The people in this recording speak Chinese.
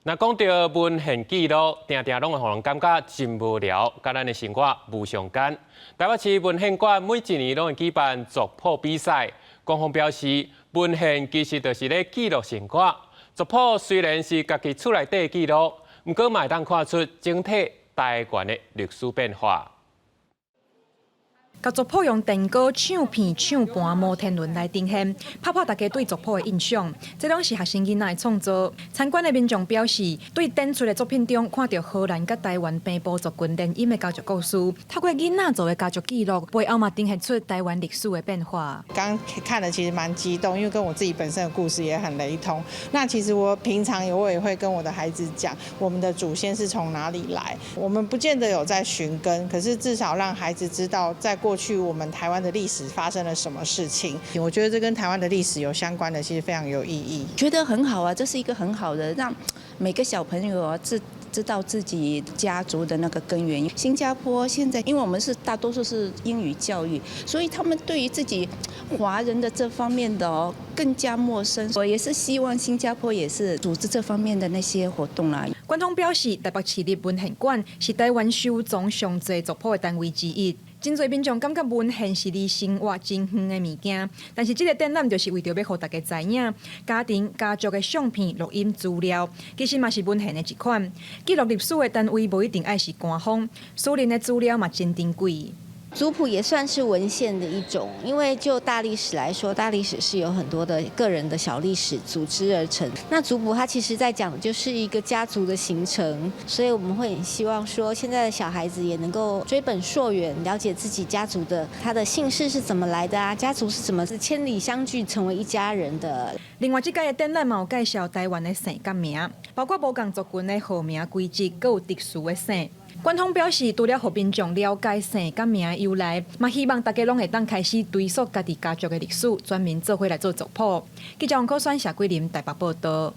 那讲到文献记录，定定拢会让人感觉真无聊，甲咱的生活无相干。台北市文献馆每一年拢会举办族谱比赛，官方表示，文献其实就是咧记录生活。族谱虽然是家己厝内底记录，不过嘛会当看出整体台湾的历史变化。甲族谱用电稿、唱片、唱盘、摩天轮来呈现，打破大家对族谱的印象。这拢是学生囡仔的创作。参观的民众表示，对展出的作品中看到荷兰甲台湾平埔族群联姻的家族故事，透过囡仔做的家族记录，背后嘛呈现出台湾历史的变化。刚看的其实蛮激动，因为跟我自己本身的故事也很雷同。那其实我平常我也会跟我的孩子讲，我们的祖先是从哪里来。我们不见得有在寻根，可是至少让孩子知道，在过去我们台湾的历史发生了什么事情。我觉得这跟台湾的历史有相关的，其实非常有意义。觉得很好啊，这是一个很好的让每个小朋友知道自己家族的那个根源。新加坡现在，因为我们大多数是英语教育，所以他们对于自己华人的这方面的更加陌生。我也是希望新加坡也是组织这方面的那些活动啦。官方表示，台北市立文献馆是台湾收藏上侪族谱的单位之一。真侪民众感觉文献是离生活真远的物件，但是这个展览就是为着要让大家知影家庭、家族的相片、录音资料，其实嘛是文献的一款。记录历史的单位不一定爱是官方，私人的资料嘛真珍贵。族谱也算是文献的一种，因为就大历史来说，大历史是有很多的个人的小历史组织而成。那族谱它其实在讲的就是一个家族的形成，所以我们会很希望说，现在的小孩子也能够追本溯源，了解自己家族的他的姓氏是怎么来的啊，家族是怎么千里相聚成为一家人的。另外，这届的展览嘛有介绍台湾的姓甲名，包括无共族群的号名规则，还有特殊的姓。官方表示，除了让民众了解姓甲名的由来，嘛希望大家拢会当开始追溯家己家族的历史，专门做回来做族谱。记者王可选、谢桂林台北报道。